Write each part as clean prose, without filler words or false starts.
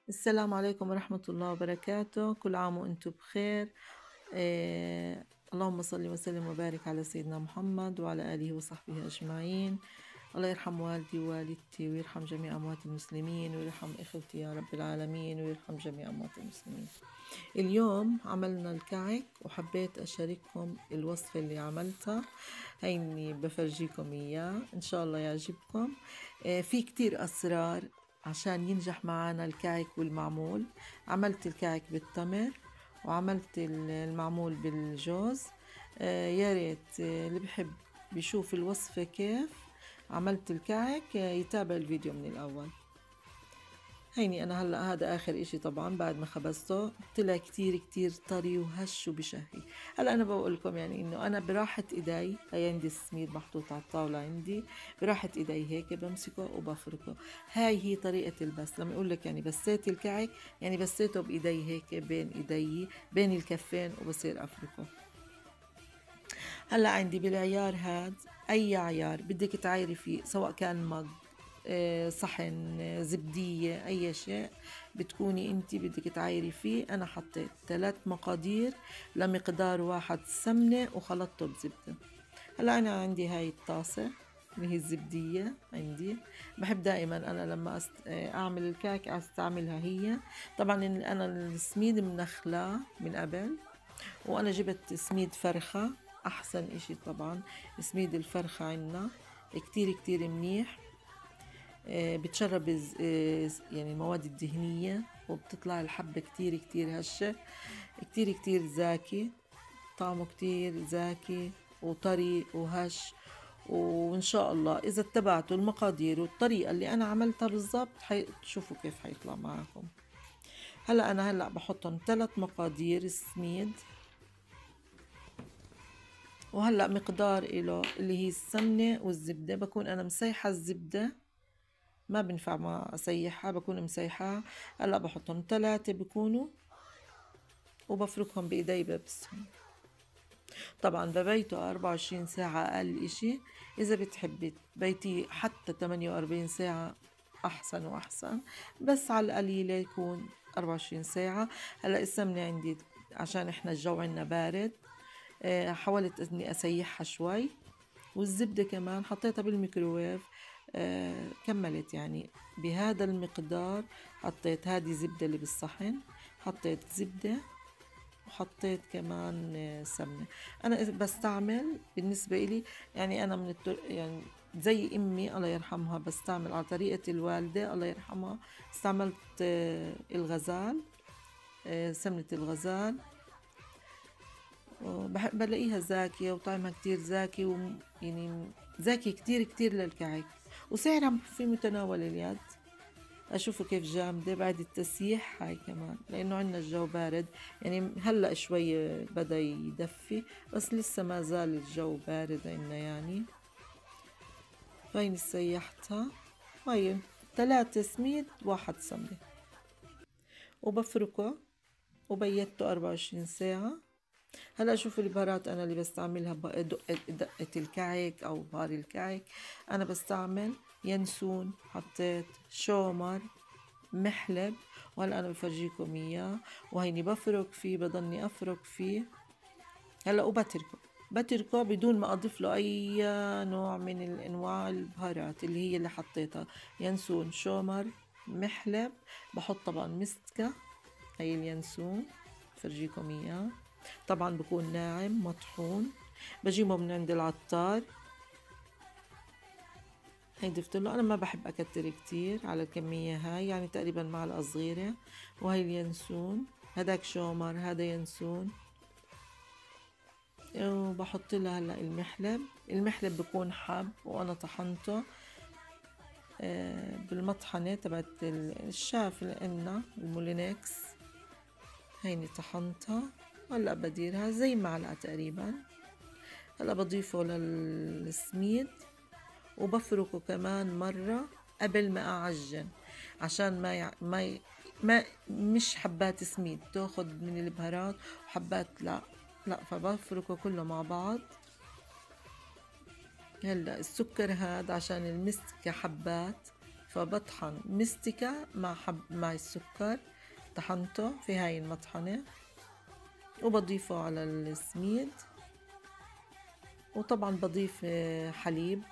السلام عليكم ورحمة الله وبركاته. كل عام وانتم بخير. اللهم صل وسلم وبارك على سيدنا محمد وعلى آله وصحبه أجمعين. الله يرحم والدي ووالدتي ويرحم جميع أموات المسلمين ويرحم إخوتي يا رب العالمين ويرحم جميع أموات المسلمين. اليوم عملنا الكعك وحبيت أشارككم الوصفة اللي عملتها، هيني بفرجيكم إياه إن شاء الله يعجبكم. في كتير أسرار عشان ينجح معنا الكعك والمعمول. عملت الكعك بالتمر وعملت المعمول بالجوز. يا ريت اللي بحب بيشوف الوصفة كيف عملت الكعك يتابع الفيديو من الأول. هيني أنا هلأ هذا آخر إشي طبعا بعد ما خبزته طلع كتير كتير طري وهش وبشهي. هلأ أنا بقول لكم يعني إنه أنا براحة إيدي، هي عندي السميد محطوط على الطاولة عندي، براحة إيدي هيك بمسكه وبفركه. هاي هي طريقة البس. لما يقول لك يعني بسيت الكعك يعني بسيته بإيدي هيك بين إيدي بين الكفين وبصير أفركه. هلا عندي بالعيار هاد أي عيار بدك تعايري فيه، سواء كان مج، صحن، زبدية، أي شيء بتكوني انت بدك تعايري فيه. أنا حطيت 3 مقادير لمقدار واحد سمنة وخلطته بزبدة. هلا أنا عندي هاي الطاسة اللي هي الزبدية عندي. بحب دائما أنا لما أعمل الكعك أستعملها هي. طبعا أنا السميد منخلاه من قبل، وأنا جبت سميد فرخة أحسن إشي. طبعا سميد الفرخة عنا كتير كتير منيح. بتشرب يعني المواد الدهنية وبتطلع الحبة كتير كتير هشة، كتير كتير زاكي، طعمه كتير زاكي وطري وهش. وإن شاء الله إذا اتبعتوا المقادير والطريقة اللي أنا عملتها بالضبط تشوفوا كيف حيطلع معكم. هلأ بحطهم 3 مقادير سميد. وهلأ مقدار إله اللي هي السمنة والزبدة، بكون أنا مسيحة الزبدة، ما بنفع ما أسيحها، بكون مسيحة. هلأ بحطهم 3 بكونوا وبفركهم بإيدي ببسهم. طبعا ببيته 24 ساعة أقل إشي. إذا بتحبي بيتي حتى 48 ساعة أحسن وأحسن، بس على القليلة يكون 24 ساعة. هلأ السمنة عندي عشان إحنا الجو عنا بارد، حاولت إني أسيحها شوي. والزبدة كمان حطيتها بالميكروويف. كملت يعني بهذا المقدار. حطيت هذه زبدة اللي بالصحن، حطيت زبدة وحطيت كمان سمنة. أنا بستعمل بالنسبة إلي يعني أنا من يعني زي أمي الله يرحمها بستعمل على طريقة الوالدة الله يرحمها. استعملت الغزال، سمنة الغزال. بحب بلاقيها زاكية وطعمها كتير زاكي يعني زاكي كتير كتير للكعك، وسعرها في متناول اليد. أشوفه كيف جامدة بعد التسييح هاي كمان، لأنه عنا الجو بارد. يعني هلأ شوي بدأ يدفي بس لسه ما زال الجو بارد عنا يعني. فهيني سيحتها. هاي 3 سميد 1 سمنة وبفركه وبيته 24 ساعة. هلا شوفوا البهارات انا اللي بستعملها، دقة الكعك او بهار الكعك. انا بستعمل ينسون، حطيت شومر، محلب، وهلا انا بفرجيكم اياه. وهيني بفرك فيه، بضلني افرك فيه هلا بتركه بدون ما اضيف له اي نوع من الانواع البهارات اللي هي اللي حطيتها. ينسون، شومر، محلب. بحط طبعا مستكة، هي اليانسون فرجيكم اياه. طبعا بكون ناعم مطحون، بجيبه من عند العطار. هي ضفت له، انا ما بحب اكتر كتير على الكمية هاي، يعني تقريبا معلقة صغيرة. وهي اليانسون، هداك شومر هذا ينسون. وبحط لها هلا المحلب بكون حب وانا طحنته بالمطحنة تبعت الشاف اللي عنا المولينكس. هيني طحنتها. هلا بديرها زي معلقة تقريبا. هلا بضيفه للسميد وبفركه كمان مرة قبل ما أعجن، عشان ما مش حبات سميد تاخد من البهارات وحبات لا فبفركه كله مع بعض. هلا السكر هاد عشان المسكة حبات، فبطحن مستكة مع السكر، طحنته في هاي المطحنة وبضيفه على السميد. وطبعا بضيف حليب،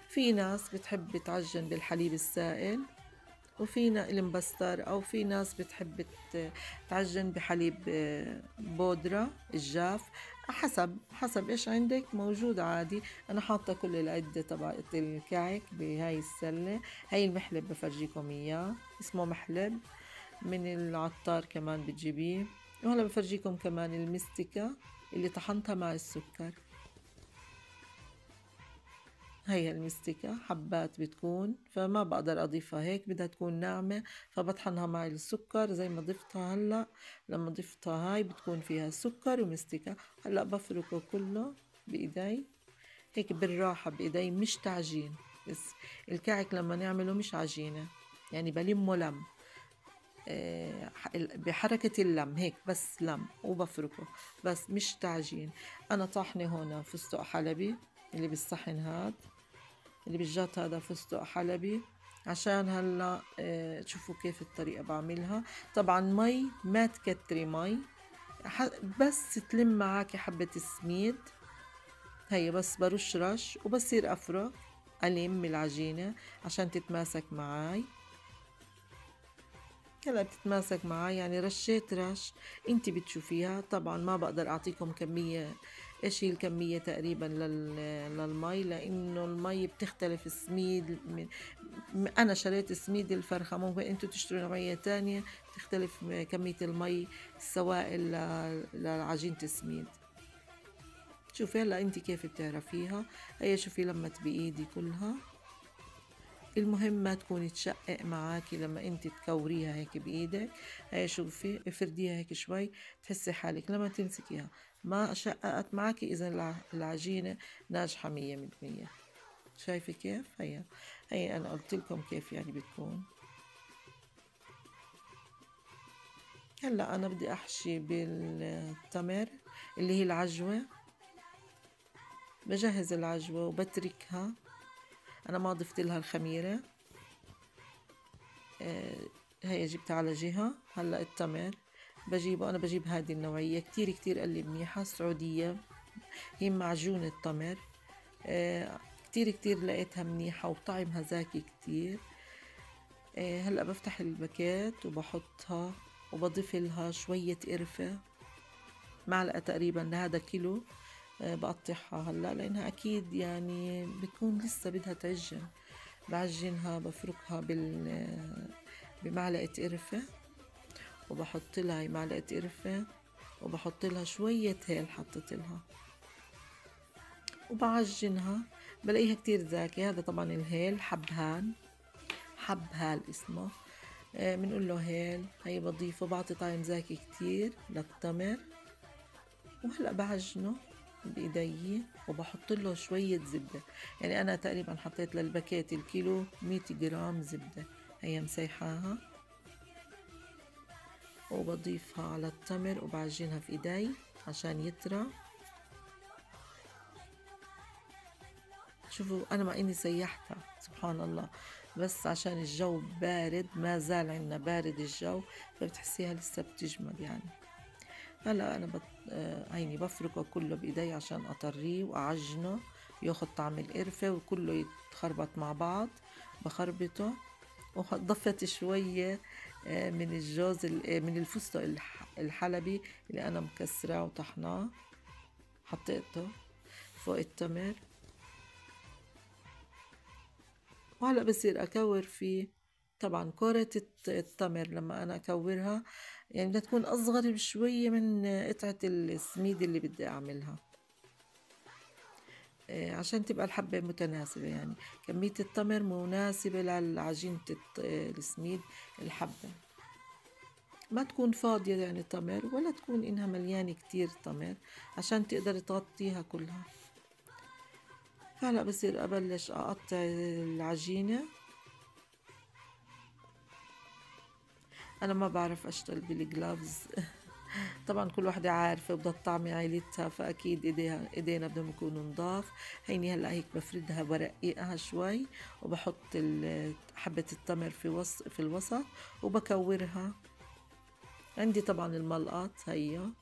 في ناس بتحب تعجن بالحليب السائل، وفي المبستر، او في ناس بتحب تعجن بحليب بودرة الجاف، حسب ايش عندك موجود عادي. انا حاطه كل العده تبعت الكعك بهاي السله. هاي المحلب بفرجيكم اياه، اسمه محلب من العطار كمان بتجيبيه. وهلا بفرجيكم كمان المستكة اللي طحنتها مع السكر. هي المستكة حبات بتكون، فما بقدر أضيفها هيك، بدها تكون ناعمة، فبطحنها مع السكر زي ما ضفتها هلأ. لما ضفتها هاي بتكون فيها سكر ومستكة. هلأ بفركه كله بإيدي هيك بالراحة بإيدي، مش تعجين. بس الكعك لما نعمله مش عجينة، يعني بلمه لم، بحركة اللم هيك، بس لم وبفركه، بس مش تعجين. أنا طاحنة هون فستق حلبي اللي بالصحن هاد، اللي بالجات هذا فستق حلبي. عشان هلا تشوفوا كيف الطريقة بعملها. طبعا مي ما تكتري مي، بس تلم معاكي حبة السميد. هي بس برش رش وبصير أفرك ألم العجينة عشان تتماسك معاي. هلا بتتماسك معاي، يعني رشيت رش انت بتشوفيها. طبعا ما بقدر اعطيكم كمية، ايش هي الكمية تقريبا للمي، لانه المي بتختلف. السميد انا شريت سميد الفرخة، ممكن انتوا تشتروا نوعية تانية تختلف كمية المي السوائل لعجينة السميد. شوفي هلا انت كيف بتعرفيها. هي شوفي لمت بايدي كلها. المهم ما تكون تشقق معاكي لما انت تكوريها هيك بايدك. هي شوفي افرديها هيك شوي، تحسي حالك لما تمسكيها ما شققت معاكي، اذا العجينة ناجحة 100%. شايفة كيف؟ هي انا قلت لكم كيف يعني بتكون. هلا انا بدي احشي بالتمر اللي هي العجوة. بجهز العجوة وبتركها، انا ما ضفت لها الخميرة. هي جبتها على جهة. هلا التمر بجيبه، أنا بجيب هذه النوعية كتير كتير قال لي منيحة، السعودية، هي معجون التمر. كتير كتير لقيتها منيحة وطعمها زاكي كتير. هلا بفتح الباكيت وبحطها وبضيف لها شوية قرفة، معلقة تقريبا لهذا كيلو. بقطعها هلا لأنها أكيد يعني بتكون لسه بدها تعجن. بعجنها بفركها بمعلقة قرفة، وبحط لها هي معلقة قرفة، وبحط لها شوية هيل حطيت لها، وبعجنها. بلاقيها كتير زاكي. هذا طبعا الهيل حبهان، حبهال اسمه، بنقول له هيل. هي بضيفه، بعطي طعم زاكي كتير للتمر. وهلأ بعجنه بإيدي وبحط له شوية زبدة. يعني أنا تقريبا حطيت للباكيت الكيلو 100 جرام زبدة، هي مسيحاها وبضيفها على التمر وبعجنها في ايدي عشان يطرى. شوفوا انا مع اني سيحتها سبحان الله، بس عشان الجو بارد، ما زال عنا بارد الجو، فبتحسيها لسه بتجمد يعني. هلا انا هيني بفركه كله بايدي عشان اطريه واعجنه ياخد طعم القرفة وكله يتخربط مع بعض. بخربطه. وضفت شوية من الجوز من الفستق الحلبي اللي أنا مكسراه وطحناه، حطيته فوق التمر. وهلأ بصير أكور فيه. طبعا كرة التمر لما أنا أكورها يعني بدها تكون أصغر بشوية من قطعة السميد اللي بدي أعملها، عشان تبقى الحبة متناسبة، يعني كمية التمر مناسبة لعجينة السميد. الحبة ما تكون فاضية يعني تمر، ولا تكون إنها مليانة كتير تمر عشان تقدر تغطيها كلها. فهلأ بصير أبلش أقطع العجينة. أنا ما بعرف أشتغل بالجلافز طبعا كل وحدة عارفة بدها تطعمي عيلتها، فأكيد إيدينا بدهم يكونوا نضاف. هيني هلأ هيك بفردها برقيقها شوي، وبحط حبة التمر في الوسط، وبكورها. عندي طبعا الملقط، هيا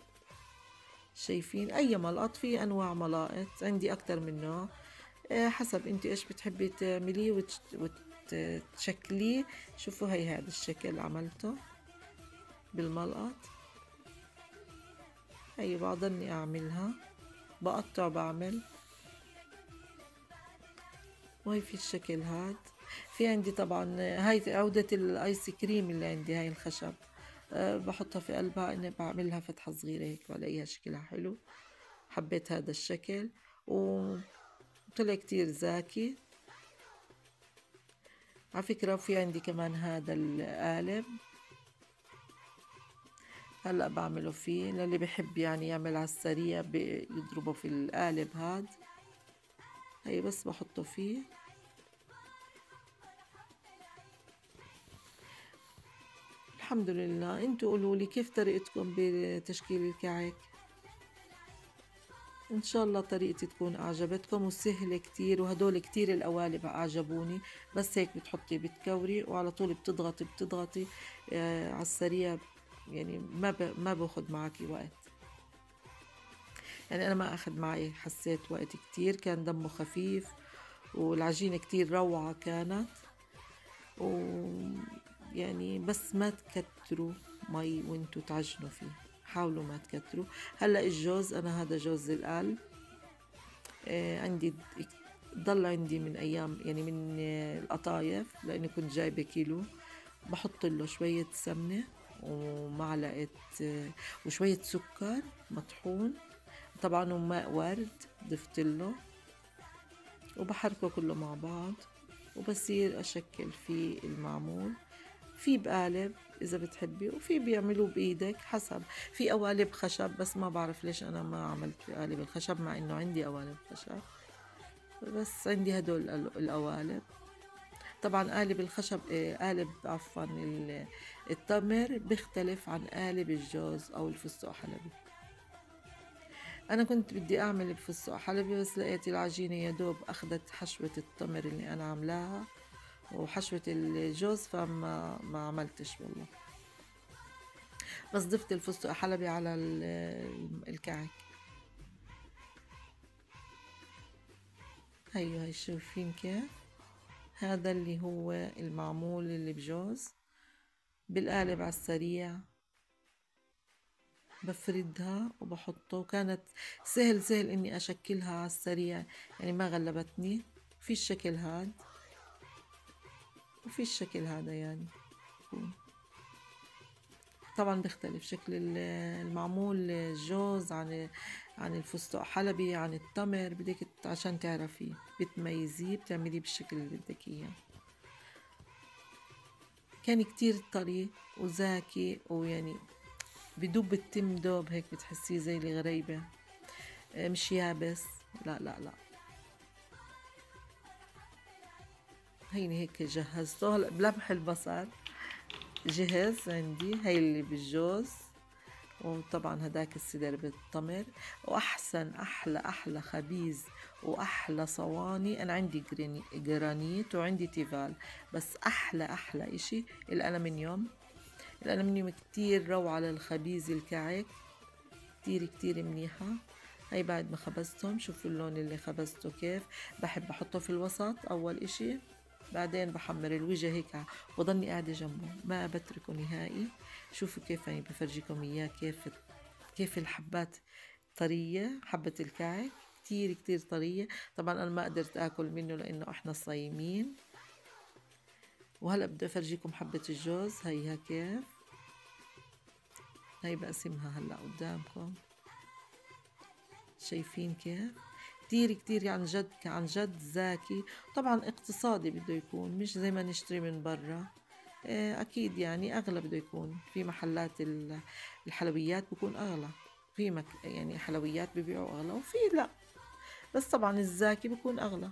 شايفين أي ملقط، في أنواع ملائط عندي أكتر من نوع. حسب انت ايش بتحبي تعمليه وتشكليه. شوفوا هي هذا الشكل عملته بالملقط. هي بعضني اعملها، بقطع بعمل. وهي في الشكل هاد. في عندي طبعا هاي عودة الايس كريم اللي عندي، هاي الخشب. بحطها في قلبها، اني بعملها فتحة صغيرة هيك بلاقيها شكلها حلو. حبيت هذا الشكل وطلع كتير زاكي على فكرة. وفي عندي كمان هذا القالب، هلا بعمله فيه للي بحب يعني يعمل على السريع، بيضربه في القالب هاد. هي بس بحطه فيه. الحمد لله. انتوا قولوا لي كيف طريقتكم بتشكيل الكعك؟ ان شاء الله طريقتي تكون اعجبتكم وسهلة كتير، وهدول كتير القوالب اعجبوني. بس هيك بتحطي بتكوري وعلى طول بتضغطي على السريع. يعني ما باخد معك وقت. يعني انا ما اخد معي، حسيت وقت كتير، كان دمه خفيف والعجينة كتير روعة كانت. يعني بس ما تكتروا مي وانتوا تعجنوا فيه، حاولوا ما تكتروا. هلا الجوز، انا هذا جوز القلب عندي، ضل عندي من ايام يعني من القطايف، لاني كنت جايبه كيلو. بحط له شويه سمنه ومعلقه وشويه سكر مطحون طبعا، وماء ورد ضفت له، وبحركه كله مع بعض. وبصير أشكل فيه المعمول. في بقالب إذا بتحبي، وفي بيعملوه بإيدك حسب. في قوالب خشب، بس ما بعرف ليش أنا ما عملت قالب الخشب، مع إنه عندي قوالب خشب. بس عندي هدول القوالب. طبعا قالب الخشب قالب عفوا التمر بيختلف عن قالب الجوز أو الفستق حلبي. أنا كنت بدي أعمل بفستق حلبي، بس لقيت العجينة يا دوب أخذت حشوة التمر اللي أنا عاملاها وحشوة الجوز، فما ما عملتش والله. بس ضفت الفستق حلبي على الكعك. هاي شايفين كيف؟ هذا اللي هو المعمول اللي بجوز بالقالب على السريع. بفردها وبحطه، وكانت سهل اني اشكلها على السريع، يعني ما غلبتني. في الشكل هاد وفي الشكل هذا يعني. طبعا بيختلف شكل المعمول الجوز عن الفستق حلبي عن التمر. بدك عشان تعرفيه بتميزيه بتعمليه بالشكل اللي بدك اياه. كان كتير طري وزاكي، ويعني بدوب التم دوب هيك بتحسيه زي الغريبة، مش يابس. لا لا لا. هيني هيك جهزته. هلا بلمح البصر جهز عندي. هي اللي بالجوز، وطبعا هداك السدر بالتمر. واحسن احلى خبيز واحلى صواني، انا عندي جرانيت وعندي تيفال، بس احلى اشي الالمنيوم. الالمنيوم كتير روعة للخبيز الكعك، كتير منيحة. هاي بعد ما خبزتهم، شوفوا اللون اللي خبزته كيف. بحب احطه في الوسط اول اشي، بعدين بحمر الوجه هيك وضلني قاعدة جنبه، ما بتركه نهائي. شوفوا كيف يعني بفرجيكم اياه، كيف الحبات طرية. حبة الكعك كتير طرية. طبعا انا ما قدرت اكل منه لانه احنا صايمين. وهلا بدي افرجيكم حبة الجوز، هيها كيف. هاي بقسمها هلا قدامكم، شايفين كيف. كتير عن جد زاكي. طبعا اقتصادي بده يكون، مش زي ما نشتري من برا. اكيد يعني اغلى بده يكون. في محلات الحلويات بكون اغلى، في يعني حلويات ببيعوا اغلى، وفي لا. بس طبعا الزاكي بكون اغلى.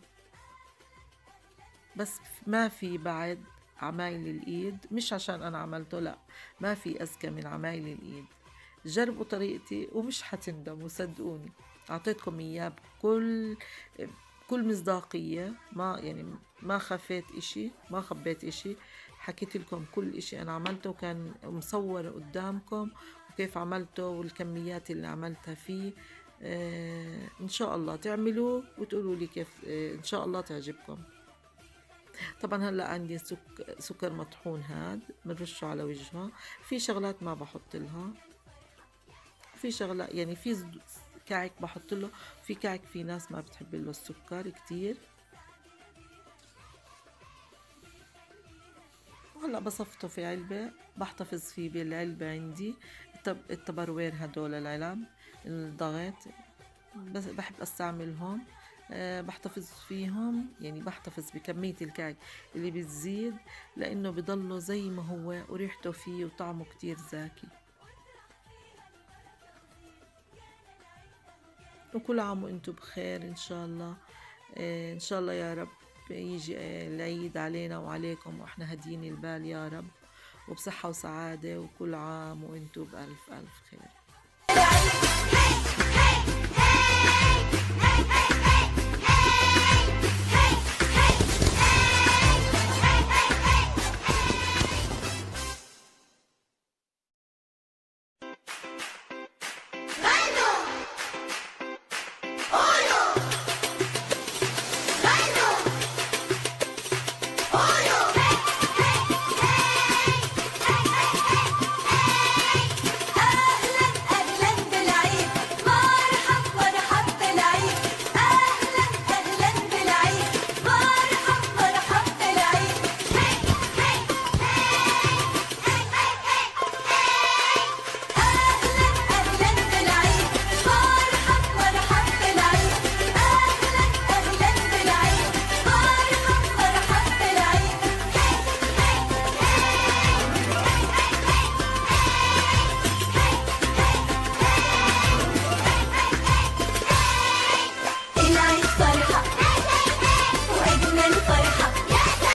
بس ما في بعد عمايل الايد، مش عشان انا عملته لا، ما في اذكى من عمايل الايد. جربوا طريقتي ومش حتندموا صدقوني. أعطيتكم إياه بكل مصداقية، ما يعني ما خفيت إشي، ما خبيت إشي. حكيت لكم كل إشي أنا عملته، وكان مصور قدامكم وكيف عملته والكميات اللي عملتها فيه. إن شاء الله تعملوه وتقولوا لي كيف. إن شاء الله تعجبكم. طبعا هلا عندي سكر مطحون، هاد بنرشه على وجهها. في شغلات ما بحط لها، في شغلة يعني في كعك بحط له، في كعك في ناس ما بتحب له السكر كتير. وهلا بصفته في علبة، بحتفظ فيه بالعلبة عندي. التبروير هدول العلب الضغط، بس بحب استعملهم. بحتفظ فيهم، يعني بحتفظ بكمية الكعك اللي بتزيد، لانه بضله زي ما هو وريحته فيه وطعمه كتير زاكي. وكل عام وانتم بخير ان شاء الله. ان شاء الله يا رب يجي العيد علينا وعليكم واحنا هديين البال يا رب، وبصحة وسعادة، وكل عام وانتم بألف ألف خير.